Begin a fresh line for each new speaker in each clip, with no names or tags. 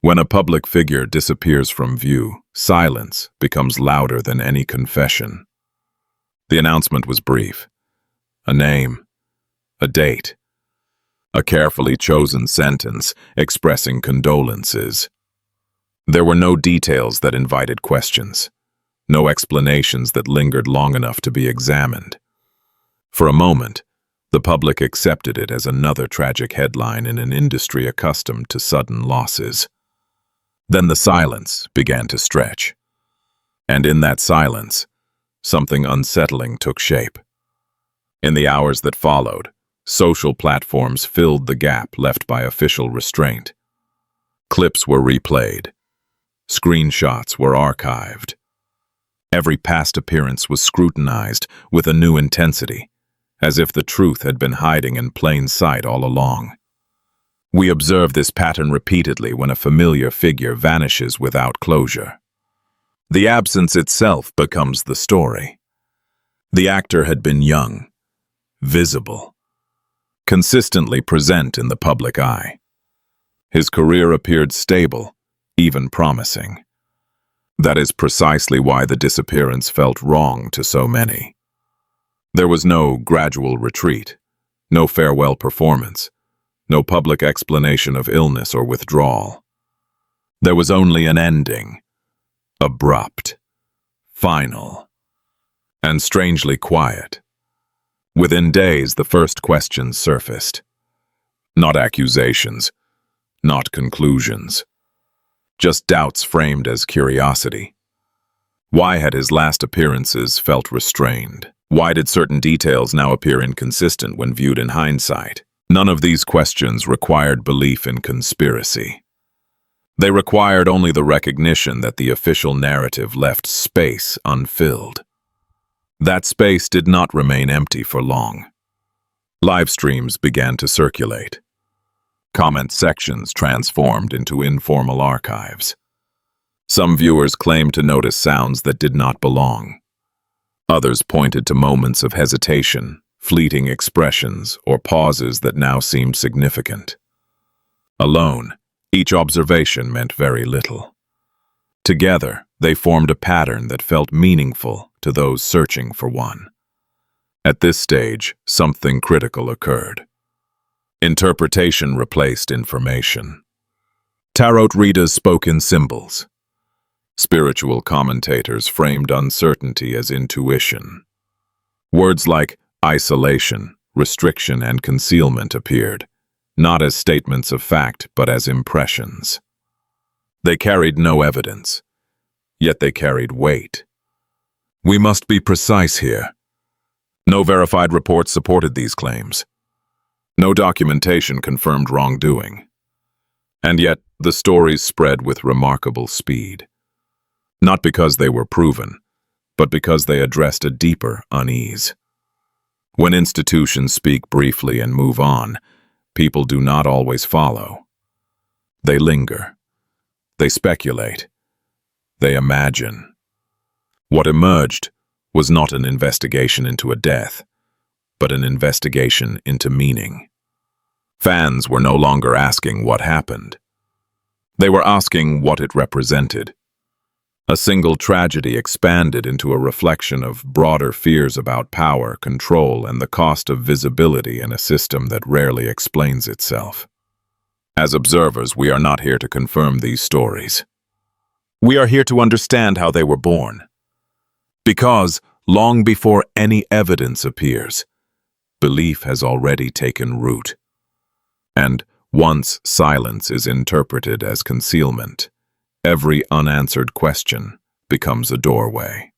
When a public figure disappears from view, silence becomes louder than any confession. The announcement was brief. A name, a date, a carefully chosen sentence expressing condolences. There were no details that invited questions, no explanations that lingered long enough to be examined. For a moment, the public accepted it as another tragic headline in an industry accustomed to sudden losses. Then the silence began to stretch. And in that silence, something unsettling took shape. In the hours that followed, social platforms filled the gap left by official restraint. Clips were replayed. Screenshots were archived. Every past appearance was scrutinized with a new intensity, as if the truth had been hiding in plain sight all along. We observe this pattern repeatedly when a familiar figure vanishes without closure. The absence itself becomes the story. The actor had been young, visible, consistently present in the public eye. His career appeared stable, even promising. That is precisely why the disappearance felt wrong to so many. There was no gradual retreat, no farewell performance, no public explanation of illness or withdrawal. There was only an ending, abrupt, final, and strangely quiet. Within days, the first questions surfaced. Not accusations, not conclusions. Just doubts framed as curiosity. Why had his last appearances felt restrained? Why did certain details now appear inconsistent when viewed in hindsight? None of these questions required belief in conspiracy. They required only the recognition that the official narrative left space unfilled. That space did not remain empty for long. Live streams began to circulate. Comment sections transformed into informal archives. Some viewers claimed to notice sounds that did not belong. Others pointed to moments of hesitation, fleeting expressions, or pauses that now seemed significant. Alone, each observation meant very little. Together, they formed a pattern that felt meaningful to those searching for one. At this stage, something critical occurred. Interpretation replaced information. Tarot readers spoke in symbols. Spiritual commentators framed uncertainty as intuition. Words like isolation, restriction, and concealment appeared, not as statements of fact, but as impressions. They carried no evidence, yet they carried weight. We must be precise here. No verified reports supported these claims. No documentation confirmed wrongdoing. And yet, the stories spread with remarkable speed. Not because they were proven, but because they addressed a deeper unease. When institutions speak briefly and move on, people do not always follow. They linger. They speculate. They imagine. What emerged was not an investigation into a death, but an investigation into meaning. Fans were no longer asking what happened. They were asking what it represented. A single tragedy expanded into a reflection of broader fears about power, control, and the cost of visibility in a system that rarely explains itself. As observers, we are not here to confirm these stories. We are here to understand how they were born. Because, long before any evidence appears, belief has already taken root. And once silence is interpreted as concealment, every unanswered question becomes a doorway.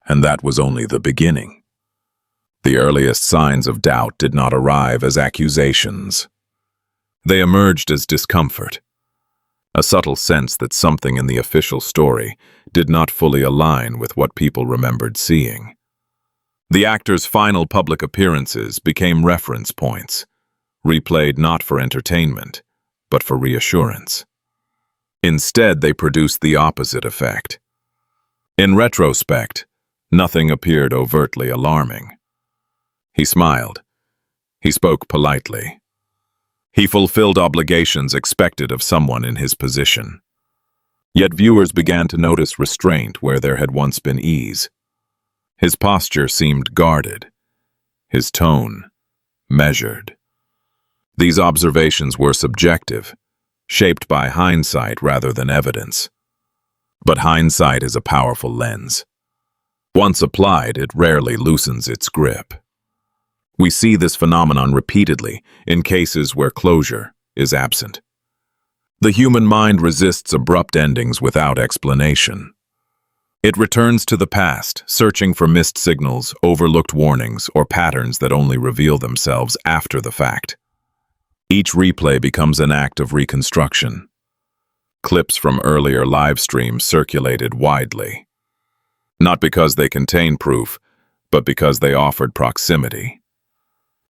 And that was only the beginning. The earliest signs of doubt did not arrive as accusations. They emerged as discomfort, a subtle sense that something in the official story did not fully align with what people remembered seeing. The actor's final public appearances became reference points, replayed not for entertainment, but for reassurance. Instead, they produced the opposite effect. In retrospect, nothing appeared overtly alarming. He smiled. He spoke politely. He fulfilled obligations expected of someone in his position. Yet viewers began to notice restraint where there had once been ease. His posture seemed guarded, his tone measured. These observations were subjective, shaped by hindsight rather than evidence. But hindsight is a powerful lens. Once applied, it rarely loosens its grip. We see this phenomenon repeatedly in cases where closure is absent. The human mind resists abrupt endings without explanation. It returns to the past, searching for missed signals, overlooked warnings, or patterns that only reveal themselves after the fact. Each replay becomes an act of reconstruction. Clips from earlier live streams circulated widely. Not because they contain proof, but because they offered proximity.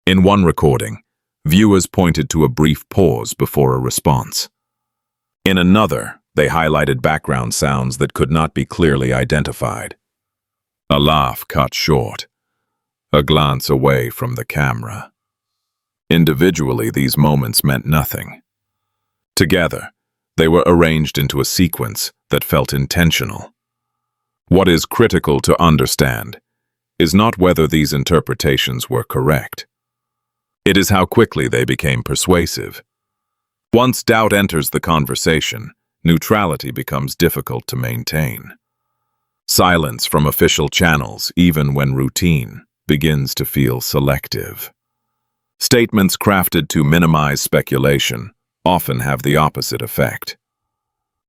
In one recording, viewers pointed to a brief pause before a response. In another, they highlighted background sounds that could not be clearly identified. A laugh cut short, a glance away from the camera. Individually, these moments meant nothing. Together, they were arranged into a sequence that felt intentional. What is critical to understand is not whether these interpretations were correct. It is how quickly they became persuasive. Once doubt enters the conversation, neutrality becomes difficult to maintain. Silence from official channels, even when routine, begins to feel selective. Statements crafted to minimize speculation often have the opposite effect.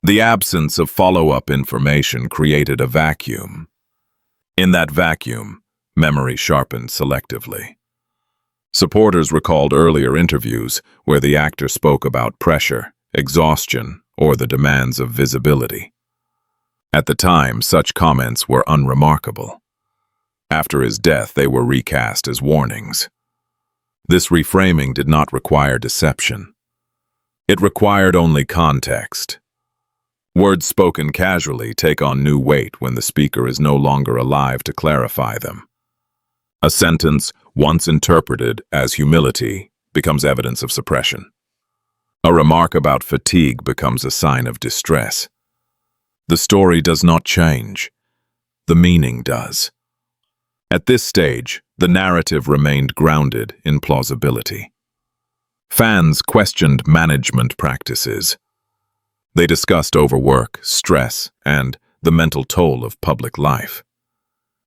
The absence of follow-up information created a vacuum. In that vacuum, memory sharpened selectively. Supporters recalled earlier interviews where the actor spoke about pressure, exhaustion, or the demands of visibility. At the time, such comments were unremarkable. After his death, they were recast as warnings. This reframing did not require deception. It required only context. Words spoken casually take on new weight when the speaker is no longer alive to clarify them. A sentence, once interpreted as humility, becomes evidence of suppression. A remark about fatigue becomes a sign of distress. The story does not change. The meaning does. At this stage, the narrative remained grounded in plausibility. Fans questioned management practices. They discussed overwork, stress, and the mental toll of public life.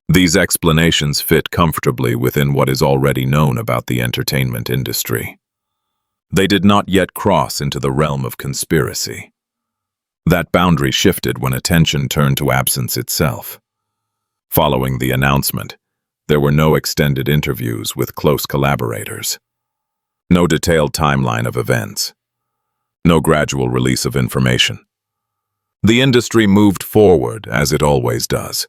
These explanations fit comfortably within what is already known about the entertainment industry. They did not yet cross into the realm of conspiracy. That boundary shifted when attention turned to absence itself. Following the announcement, there were no extended interviews with close collaborators. No detailed timeline of events. No gradual release of information. The industry moved forward as it always does.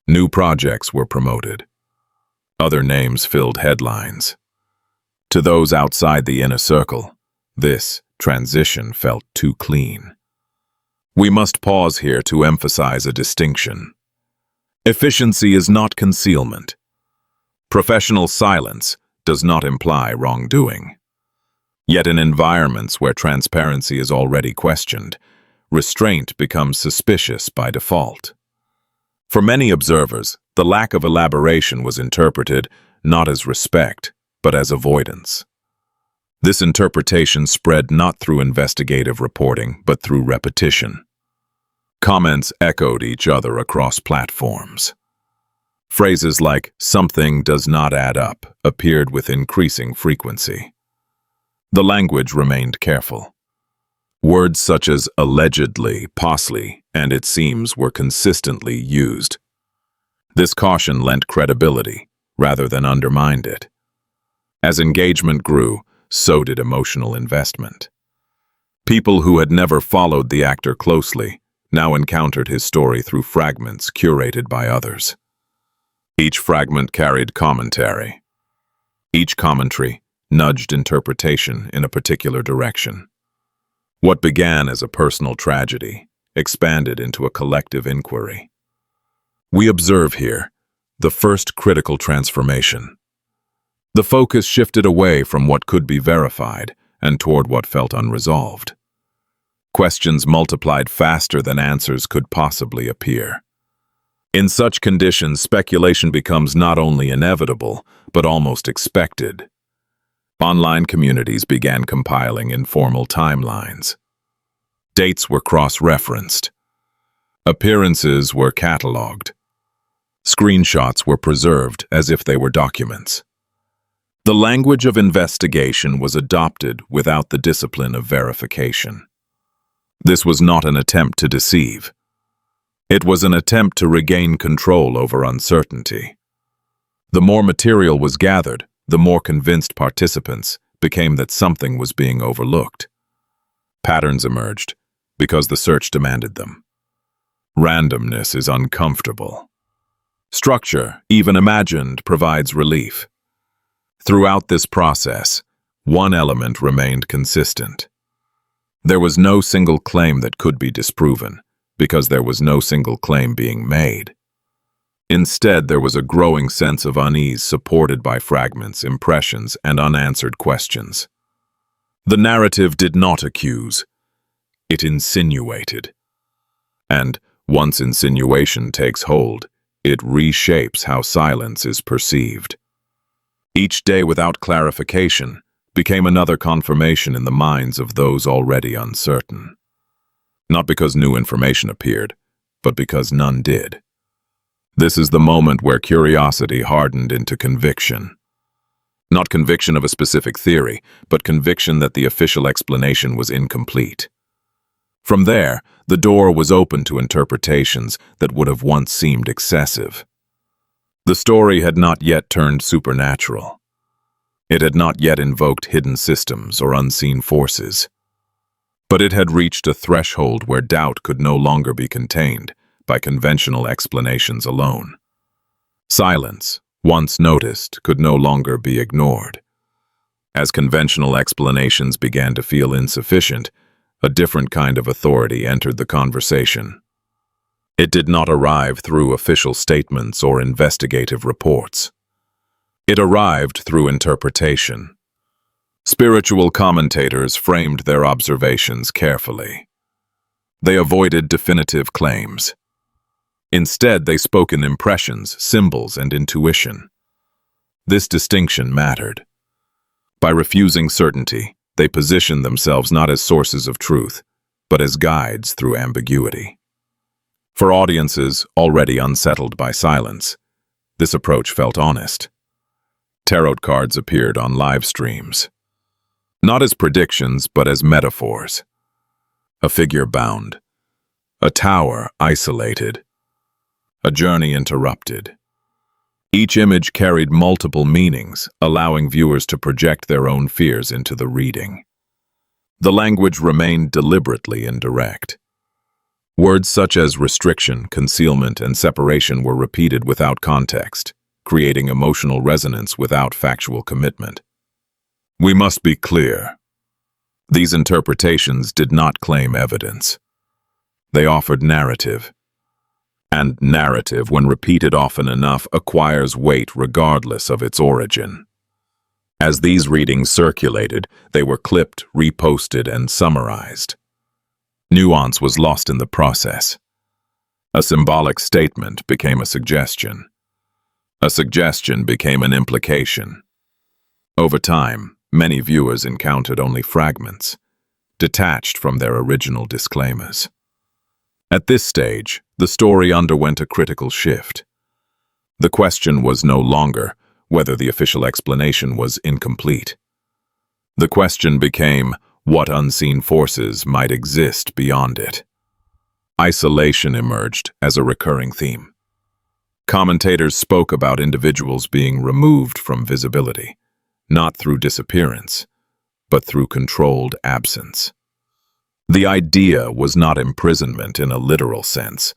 New projects were promoted. Other names filled headlines. To those outside the inner circle, this transition felt too clean. We must pause here to emphasize a distinction. Efficiency is not concealment. Professional silence does not imply wrongdoing. Yet in environments where transparency is already questioned, restraint becomes suspicious by default. For many observers, the lack of elaboration was interpreted not as respect, but as avoidance. This interpretation spread not through investigative reporting, but through repetition. Comments echoed each other across platforms. Phrases like "something does not add up" appeared with increasing frequency. The language remained careful. Words such as allegedly, possibly, and it seems were consistently used. This caution lent credibility, rather than undermined it. As engagement grew, so did emotional investment. People who had never followed the actor closely now encountered his story through fragments curated by others. Each fragment carried commentary. Each commentary nudged interpretation in a particular direction. What began as a personal tragedy expanded into a collective inquiry. We observe here the first critical transformation. The focus shifted away from what could be verified and toward what felt unresolved. Questions multiplied faster than answers could possibly appear. In such conditions, speculation becomes not only inevitable, but almost expected. Online communities began compiling informal timelines. Dates were cross-referenced. Appearances were catalogued. Screenshots were preserved as if they were documents. The language of investigation was adopted without the discipline of verification. This was not an attempt to deceive. It was an attempt to regain control over uncertainty. The more material was gathered, the more convinced participants became that something was being overlooked. Patterns emerged because the search demanded them. Randomness is uncomfortable. Structure, even imagined, provides relief. Throughout this process, one element remained consistent. There was no single claim that could be disproven, because there was no single claim being made. Instead, there was a growing sense of unease supported by fragments, impressions, and unanswered questions. The narrative did not accuse. It insinuated. And once insinuation takes hold, it reshapes how silence is perceived. Each day without clarification became another confirmation in the minds of those already uncertain. Not because new information appeared, but because none did. This is the moment where curiosity hardened into conviction. Not conviction of a specific theory, but conviction that the official explanation was incomplete. From there, the door was open to interpretations that would have once seemed excessive. The story had not yet turned supernatural. It had not yet invoked hidden systems or unseen forces. But it had reached a threshold where doubt could no longer be contained by conventional explanations alone. Silence, once noticed, could no longer be ignored. As conventional explanations began to feel insufficient, a different kind of authority entered the conversation. It did not arrive through official statements or investigative reports. It arrived through interpretation. Spiritual commentators framed their observations carefully. They avoided definitive claims. Instead, they spoke in impressions, symbols, and intuition. This distinction mattered. By refusing certainty, they positioned themselves not as sources of truth, but as guides through ambiguity. For audiences already unsettled by silence, this approach felt honest. Tarot cards appeared on live streams. Not as predictions, but as metaphors. A figure bound. A tower isolated. A journey interrupted. Each image carried multiple meanings, allowing viewers to project their own fears into the reading. The language remained deliberately indirect. Words such as restriction, concealment, and separation were repeated without context, creating emotional resonance without factual commitment. We must be clear. These interpretations did not claim evidence. They offered narrative. And narrative, when repeated often enough, acquires weight regardless of its origin. As these readings circulated, they were clipped, reposted, and summarized. Nuance was lost in the process. A symbolic statement became a suggestion. A suggestion became an implication. Over time, many viewers encountered only fragments, detached from their original disclaimers. At this stage, the story underwent a critical shift. The question was no longer whether the official explanation was incomplete. The question became what unseen forces might exist beyond it. Isolation emerged as a recurring theme. Commentators spoke about individuals being removed from visibility, not through disappearance, but through controlled absence. The idea was not imprisonment in a literal sense,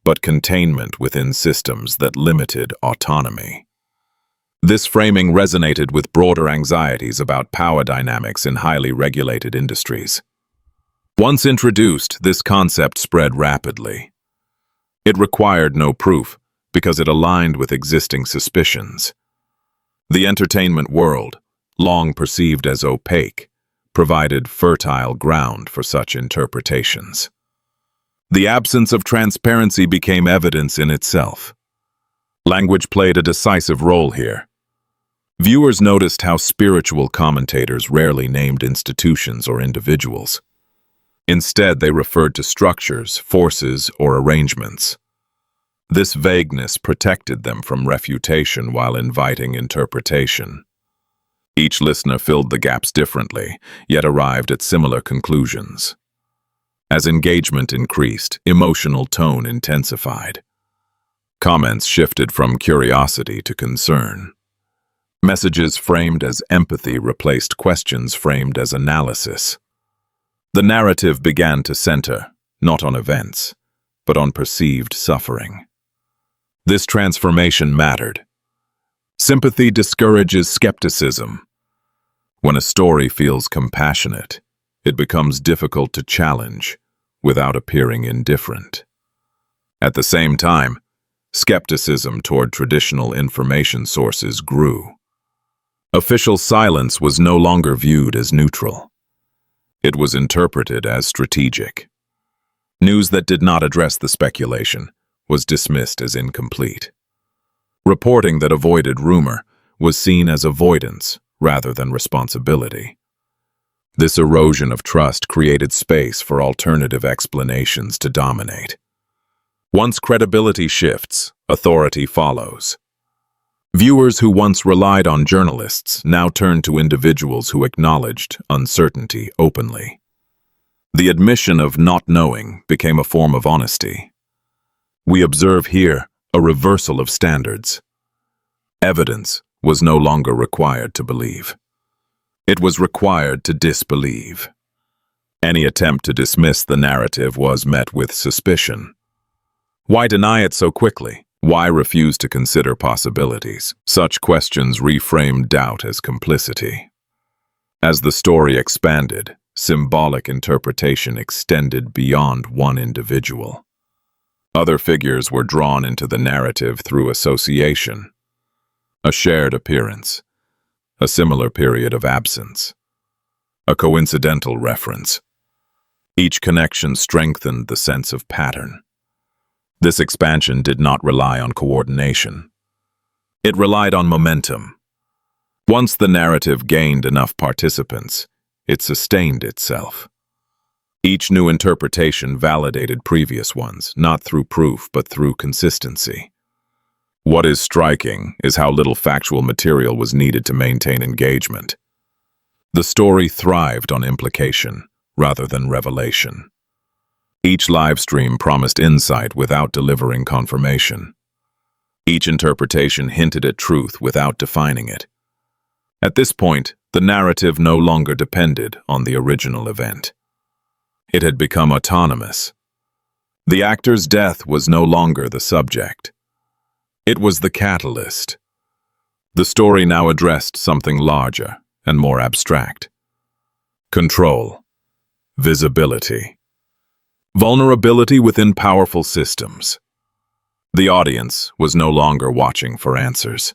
but containment within systems that limited autonomy. This framing resonated with broader anxieties about power dynamics in highly regulated industries. Once introduced, this concept spread rapidly. It required no proof because it aligned with existing suspicions. The entertainment world, long perceived as opaque, provided fertile ground for such interpretations. The absence of transparency became evidence in itself. Language played a decisive role here. Viewers noticed how spiritual commentators rarely named institutions or individuals. Instead, they referred to structures, forces, or arrangements. This vagueness protected them from refutation while inviting interpretation. Each listener filled the gaps differently, yet arrived at similar conclusions. As engagement increased, emotional tone intensified. Comments shifted from curiosity to concern. Messages framed as empathy replaced questions framed as analysis. The narrative began to center, not on events, but on perceived suffering. This transformation mattered. Sympathy discourages skepticism. When a story feels compassionate, it becomes difficult to challenge without appearing indifferent. At the same time, skepticism toward traditional information sources grew. Official silence was no longer viewed as neutral. It was interpreted as strategic. News that did not address the speculation was dismissed as incomplete. Reporting that avoided rumor was seen as avoidance rather than responsibility. This erosion of trust created space for alternative explanations to dominate. Once credibility shifts, authority follows. Viewers who once relied on journalists now turned to individuals who acknowledged uncertainty openly. The admission of not knowing became a form of honesty. We observe here a reversal of standards. Evidence was no longer required to believe. It was required to disbelieve. Any attempt to dismiss the narrative was met with suspicion. Why deny it so quickly? Why refuse to consider possibilities? Such questions reframed doubt as complicity. As the story expanded, symbolic interpretation extended beyond one individual. Other figures were drawn into the narrative through association. A shared appearance. A similar period of absence. A coincidental reference. Each connection strengthened the sense of pattern. This expansion did not rely on coordination. It relied on momentum. Once the narrative gained enough participants, it sustained itself. Each new interpretation validated previous ones, not through proof but through consistency. What is striking is how little factual material was needed to maintain engagement. The story thrived on implication rather than revelation. Each live stream promised insight without delivering confirmation. Each interpretation hinted at truth without defining it. At this point, the narrative no longer depended on the original event. It had become autonomous. The actor's death was no longer the subject. It was the catalyst. The story now addressed something larger and more abstract. Control. Visibility. Vulnerability within powerful systems. The audience was no longer watching for answers.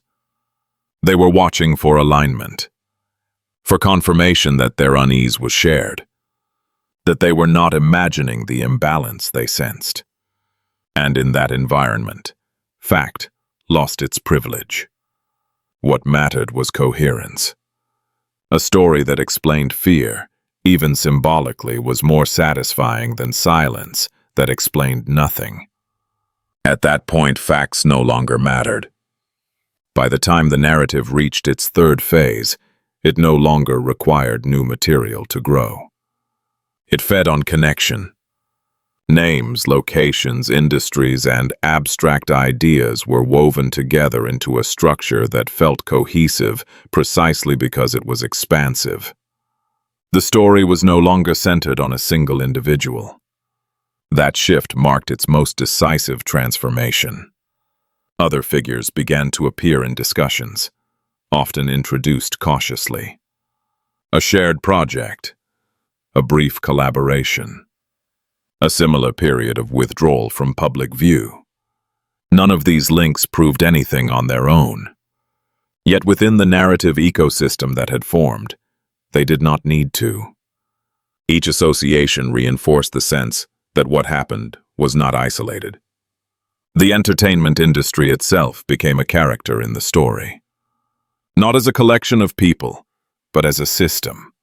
They were watching for alignment, for confirmation that their unease was shared, that they were not imagining the imbalance they sensed. And in that environment, fact lost its privilege. What mattered was coherence. A story that explained fear, even symbolically, was more satisfying than silence that explained nothing. At that point, facts no longer mattered. By the time the narrative reached its third phase, it no longer required new material to grow. It fed on connection. Names, locations, industries, and abstract ideas were woven together into a structure that felt cohesive precisely because it was expansive. The story was no longer centered on a single individual. That shift marked its most decisive transformation. Other figures began to appear in discussions, often introduced cautiously. A shared project, a brief collaboration, a similar period of withdrawal from public view. None of these links proved anything on their own. Yet within the narrative ecosystem that had formed, they did not need to. Each association reinforced the sense that what happened was not isolated. The entertainment industry itself became a character in the story. Not as a collection of people, but as a system.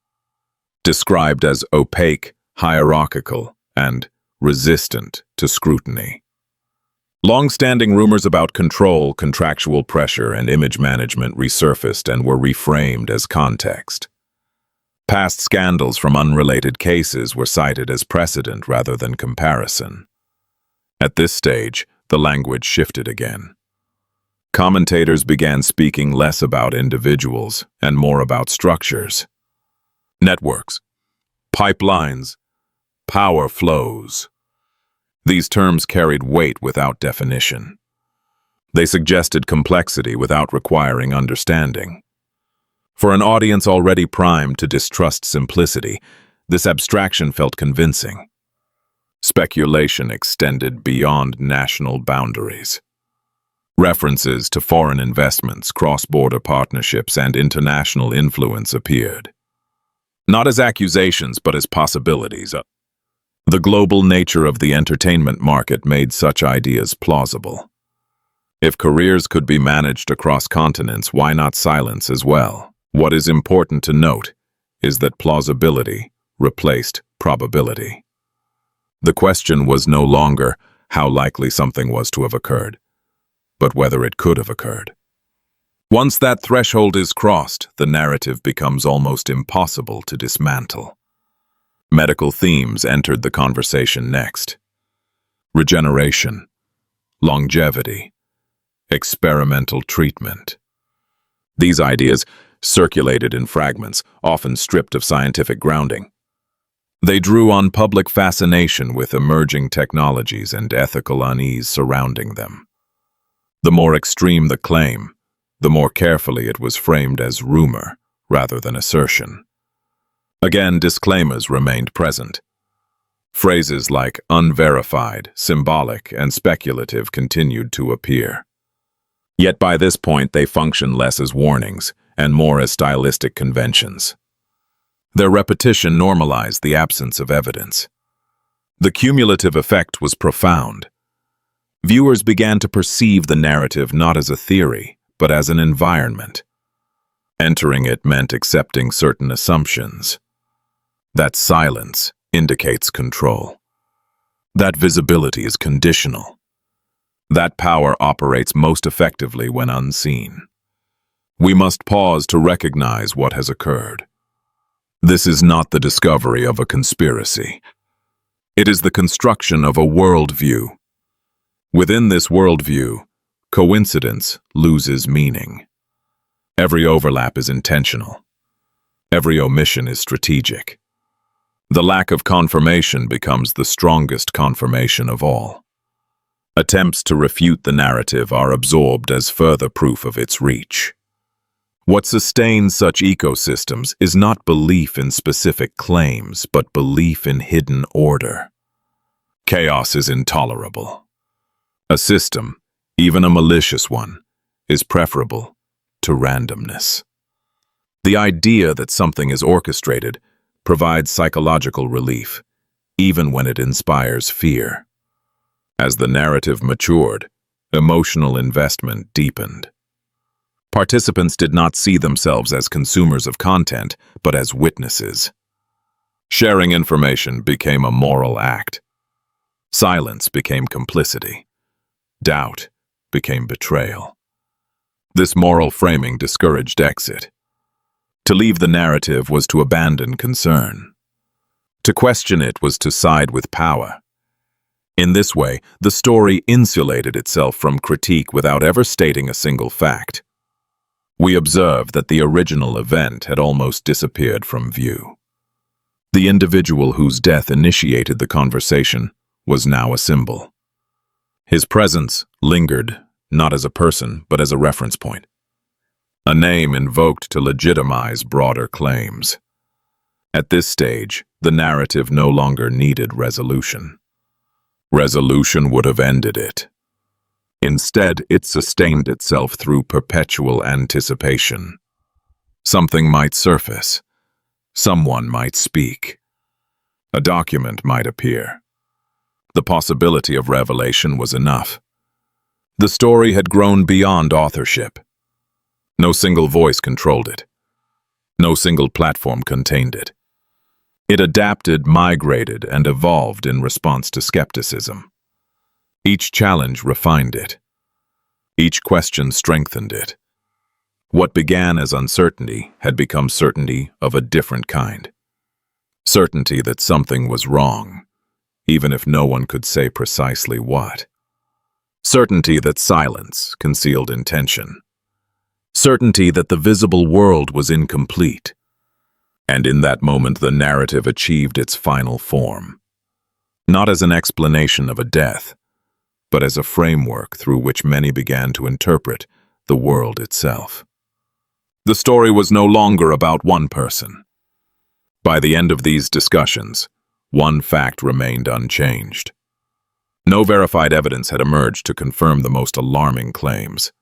Described as opaque, hierarchical, and resistant to scrutiny. Long-standing rumors about control, contractual pressure, and image management resurfaced and were reframed as context. Past scandals from unrelated cases were cited as precedent rather than comparison. At this stage, the language shifted again. Commentators began speaking less about individuals and more about structures. Networks, pipelines, power flows. These terms carried weight without definition. They suggested complexity without requiring understanding. For an audience already primed to distrust simplicity, this abstraction felt convincing. Speculation extended beyond national boundaries. References to foreign investments, cross-border partnerships, and international influence appeared. Not as accusations, but as possibilities. The global nature of the entertainment market made such ideas plausible. If careers could be managed across continents, why not silence as well? What is important to note is that plausibility replaced probability. The question was no longer how likely something was to have occurred, but whether it could have occurred. Once that threshold is crossed, the narrative becomes almost impossible to dismantle. Medical themes entered the conversation next. Regeneration, longevity, experimental treatment. These ideas circulated in fragments, often stripped of scientific grounding. They drew on public fascination with emerging technologies and ethical unease surrounding them. The more extreme the claim, the more carefully it was framed as rumor rather than assertion. Again, disclaimers remained present. Phrases like unverified, symbolic, and speculative continued to appear. Yet by this point they functioned less as warnings and more as stylistic conventions. Their repetition normalized the absence of evidence. The cumulative effect was profound. Viewers began to perceive the narrative not as a theory, but as an environment. Entering it meant accepting certain assumptions. That silence indicates control. That visibility is conditional. That power operates most effectively when unseen. We must pause to recognize what has occurred. This is not the discovery of a conspiracy. It is the construction of a worldview. Within this worldview, coincidence loses meaning. Every overlap is intentional. Every omission is strategic. The lack of confirmation becomes the strongest confirmation of all. Attempts to refute the narrative are absorbed as further proof of its reach. What sustains such ecosystems is not belief in specific claims, but belief in hidden order. Chaos is intolerable. A system, even a malicious one, is preferable to randomness. The idea that something is orchestrated provides psychological relief, even when it inspires fear. As the narrative matured, emotional investment deepened. Participants did not see themselves as consumers of content, but as witnesses. Sharing information became a moral act. Silence became complicity. Doubt became betrayal. This moral framing discouraged exit. To leave the narrative was to abandon concern. To question it was to side with power. In this way, the story insulated itself from critique without ever stating a single fact. We observed that the original event had almost disappeared from view. The individual whose death initiated the conversation was now a symbol. His presence lingered, not as a person, but as a reference point. A name invoked to legitimize broader claims. At this stage, the narrative no longer needed resolution. Resolution would have ended it. Instead, it sustained itself through perpetual anticipation. Something might surface. Someone might speak. A document might appear. The possibility of revelation was enough. The story had grown beyond authorship. No single voice controlled it. No single platform contained it. It adapted, migrated, and evolved in response to skepticism. Each challenge refined it. Each question strengthened it. What began as uncertainty had become certainty of a different kind. Certainty that something was wrong, even if no one could say precisely what. Certainty that silence concealed intention. Certainty that the visible world was incomplete. And in that moment the narrative achieved its final form. Not as an explanation of a death, but as a framework through which many began to interpret the world itself. The story was no longer about one person. By the end of these discussions, one fact remained unchanged. No verified evidence had emerged to confirm the most alarming claims.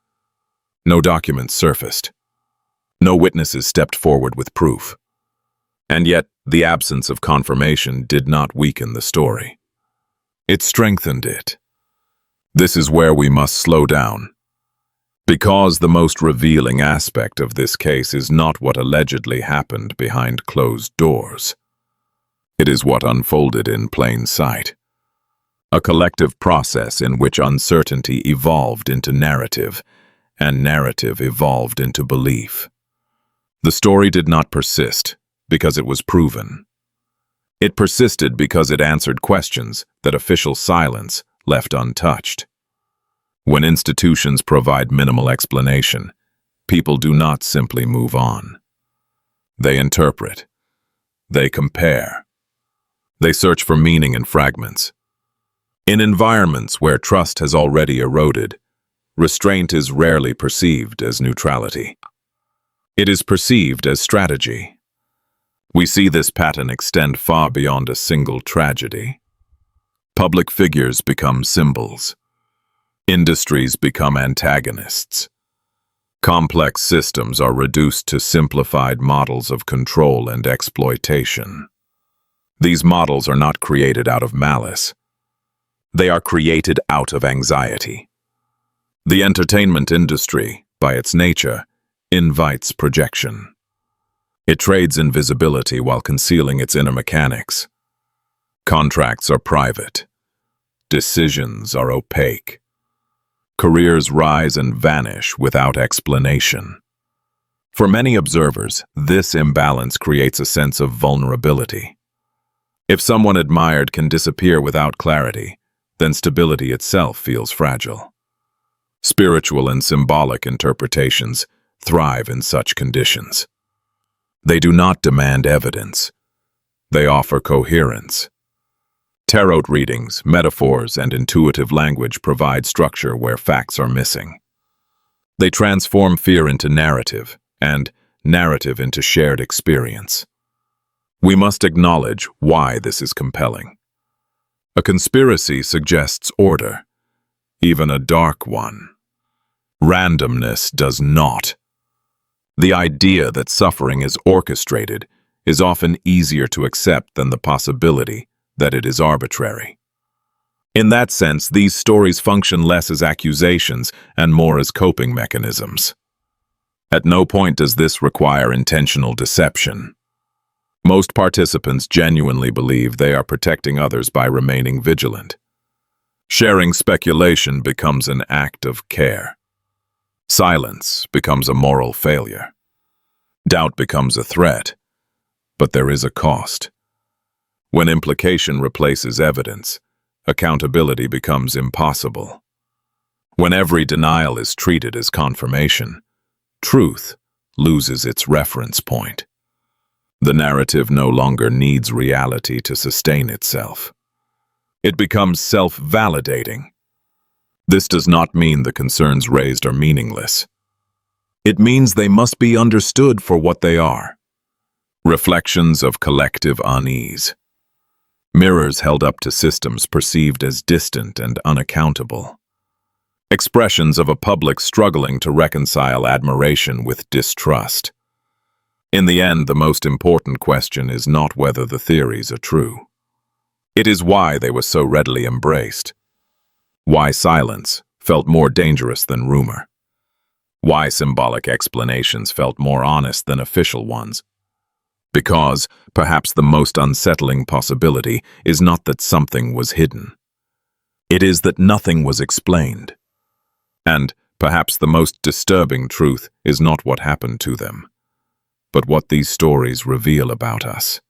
No documents surfaced. No witnesses stepped forward with proof. And yet, the absence of confirmation did not weaken the story. It strengthened it. This is where we must slow down. Because the most revealing aspect of this case is not what allegedly happened behind closed doors. It is what unfolded in plain sight. A collective process in which uncertainty evolved into narrative, and narrative evolved into belief. The story did not persist because it was proven. It persisted because it answered questions that official silence left untouched. When institutions provide minimal explanation, people do not simply move on. They interpret. They compare. They search for meaning in fragments. In environments where trust has already eroded, restraint is rarely perceived as neutrality. It is perceived as strategy. We see this pattern extend far beyond a single tragedy. Public figures become symbols. Industries become antagonists. Complex systems are reduced to simplified models of control and exploitation. These models are not created out of malice. They are created out of anxiety. The entertainment industry, by its nature, invites projection. It trades in visibility while concealing its inner mechanics. Contracts are private. Decisions are opaque. Careers rise and vanish without explanation. For many observers, this imbalance creates a sense of vulnerability. If someone admired can disappear without clarity, then stability itself feels fragile. Spiritual and symbolic interpretations thrive in such conditions. They do not demand evidence. They offer coherence. Tarot readings, metaphors, and intuitive language provide structure where facts are missing. They transform fear into narrative, and narrative into shared experience. We must acknowledge why this is compelling. A conspiracy suggests order, even a dark one. Randomness does not. The idea that suffering is orchestrated is often easier to accept than the possibility that it is arbitrary. In that sense, these stories function less as accusations and more as coping mechanisms. At no point does this require intentional deception. Most participants genuinely believe they are protecting others by remaining vigilant. Sharing speculation becomes an act of care. Silence becomes a moral failure. Doubt becomes a threat, but there is a cost. When implication replaces evidence, accountability becomes impossible. When every denial is treated as confirmation, truth loses its reference point. The narrative no longer needs reality to sustain itself. It becomes self-validating. This does not mean the concerns raised are meaningless. It means they must be understood for what they are. Reflections of collective unease. Mirrors held up to systems perceived as distant and unaccountable. Expressions of a public struggling to reconcile admiration with distrust. In the end, the most important question is not whether the theories are true. It is why they were so readily embraced. Why silence felt more dangerous than rumor. Why symbolic explanations felt more honest than official ones. Because perhaps the most unsettling possibility is not that something was hidden. It is that nothing was explained. And perhaps the most disturbing truth is not what happened to them, but what these stories reveal about us.